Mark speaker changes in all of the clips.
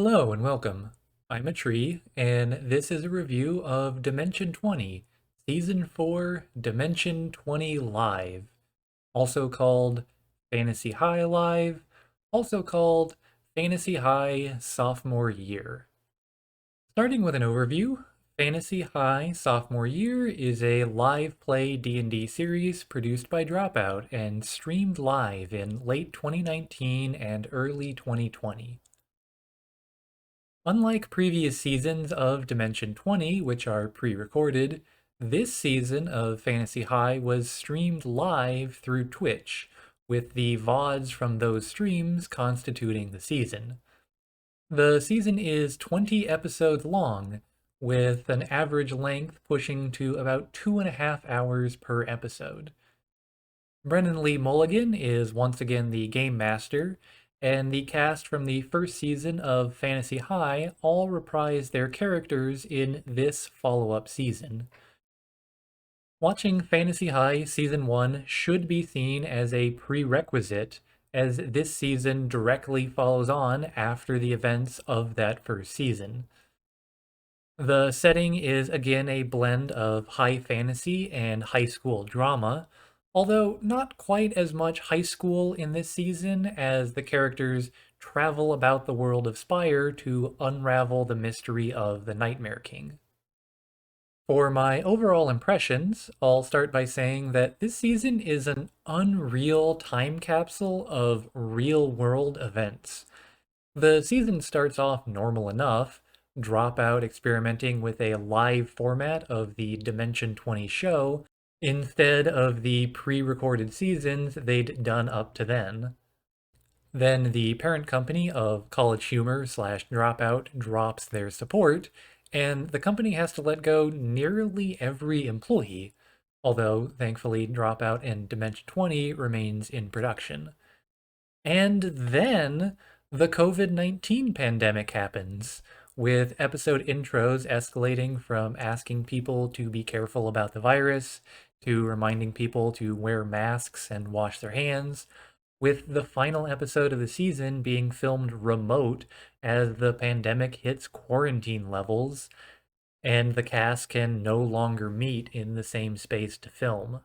Speaker 1: Hello and welcome. I'm a tree, and this is a review of Dimension 20, Season 4, Dimension 20 Live, also called Fantasy High Live, also called Fantasy High Sophomore Year. Starting with an overview, Fantasy High Sophomore Year is a live play D&D series produced by Dropout and streamed live in late 2019 and early 2020. Unlike previous seasons of Dimension 20, which are pre-recorded, this season of Fantasy High was streamed live through Twitch, with the VODs from those streams constituting the season. The season is 20 episodes long, with an average length pushing to about 2.5 hours per episode. Brennan Lee Mulligan is once again the game master, and the cast from the first season of Fantasy High all reprise their characters in this follow-up season. Watching Fantasy High Season 1 should be seen as a prerequisite, as this season directly follows on after the events of that first season. The setting is again a blend of high fantasy and high school drama, although not quite as much high school in this season as the characters travel about the world of Spire to unravel the mystery of the Nightmare King. For my overall impressions, I'll start by saying that this season is an unreal time capsule of real-world events. The season starts off normal enough, Dropout experimenting with a live format of the Dimension 20 show instead of the pre-recorded seasons they'd done up to then. Then the parent company of College Humor / Dropout drops their support, and the company has to let go nearly every employee, although thankfully Dropout and Dimension 20 remains in production. And then the COVID-19 pandemic happens, with episode intros escalating from asking people to be careful about the virus to reminding people to wear masks and wash their hands, with the final episode of the season being filmed remote as the pandemic hits quarantine levels and the cast can no longer meet in the same space to film.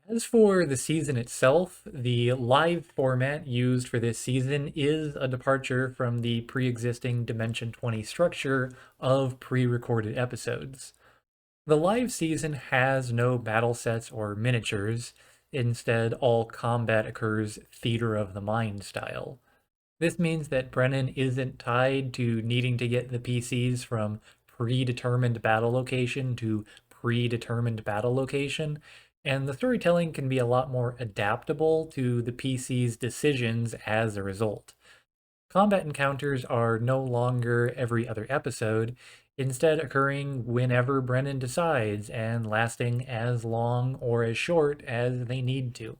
Speaker 1: As for the season itself, the live format used for this season is a departure from the pre-existing Dimension 20 structure of pre-recorded episodes. The live season has no battle sets or miniatures. Instead, all combat occurs theater of the mind style. This means that Brennan isn't tied to needing to get the PCs from predetermined battle location to predetermined battle location, and the storytelling can be a lot more adaptable to the PC's decisions as a result. Combat encounters are no longer every other episode, instead occurring whenever Brennan decides and lasting as long or as short as they need to.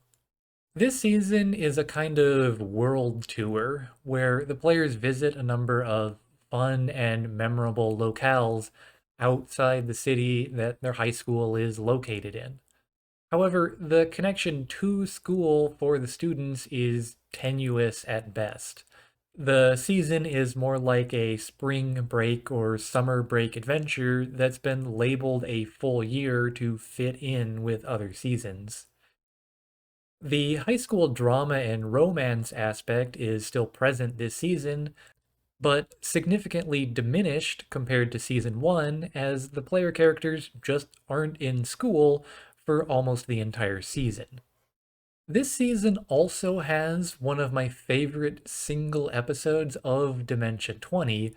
Speaker 1: This season is a kind of world tour where the players visit a number of fun and memorable locales outside the city that their high school is located in. However, the connection to school for the students is tenuous at best. The season is more like a spring break or summer break adventure that's been labeled a full year to fit in with other seasons. The high school drama and romance aspect is still present this season, but significantly diminished compared to Season 1 as the player characters just aren't in school for almost the entire season. This season also has one of my favorite single episodes of Dimension 20,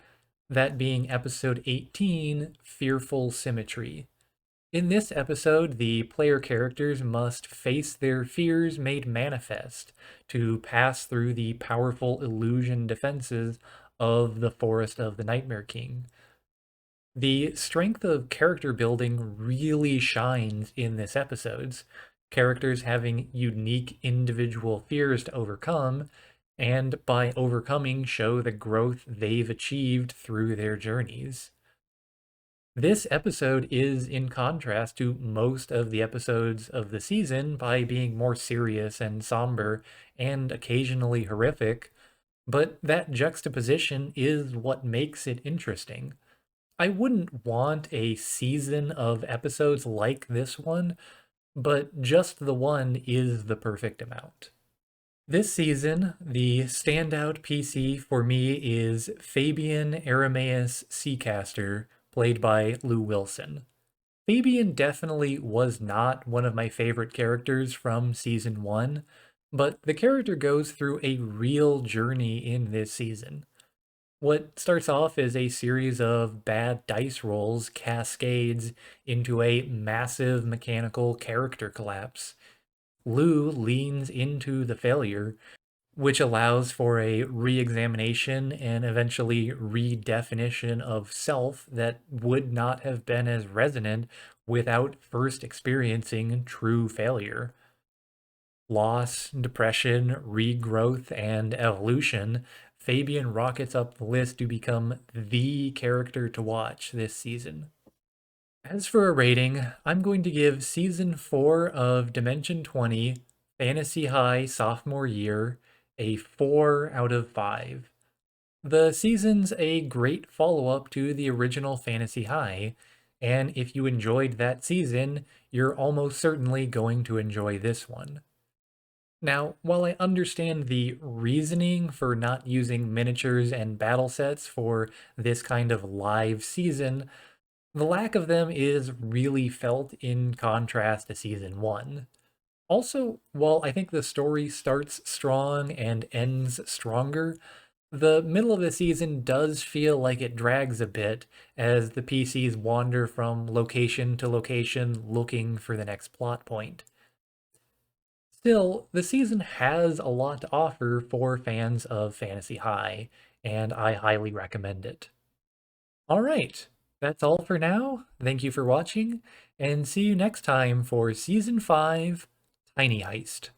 Speaker 1: that being episode 18, Fearful Symmetry. In this episode, the player characters must face their fears made manifest to pass through the powerful illusion defenses of the Forest of the Nightmare King. The strength of character building really shines in this episodes, characters having unique individual fears to overcome, and by overcoming show the growth they've achieved through their journeys. This episode is in contrast to most of the episodes of the season by being more serious and somber and occasionally horrific, But that juxtaposition is what makes it interesting. I wouldn't want a season of episodes like this one, but just the one is the perfect amount. This season, the standout PC for me is Fabian Aramaeus Seacaster, played by Lou Wilson. Fabian definitely was not one of my favorite characters from season 1, but the character goes through a real journey in this season. What starts off as a series of bad dice rolls cascades into a massive mechanical character collapse. Lou leans into the failure, which allows for a re-examination and eventually redefinition of self that would not have been as resonant without first experiencing true failure. Loss, depression, regrowth, and evolution, Fabian rockets up the list to become the character to watch this season. As for a rating, I'm going to give Season 4 of Dimension 20 Fantasy High Sophomore Year a 4 out of 5. The season's a great follow-up to the original Fantasy High, and if you enjoyed that season, you're almost certainly going to enjoy this one. Now, while I understand the reasoning for not using miniatures and battle sets for this kind of live season, the lack of them is really felt in contrast to Season 1. Also, while I think the story starts strong and ends stronger, the middle of the season does feel like it drags a bit as the PCs wander from location to location looking for the next plot point. Still, the season has a lot to offer for fans of Fantasy High, and I highly recommend it. All right, that's all for now. Thank you for watching, and see you next time for Season 5, Tiny Heist.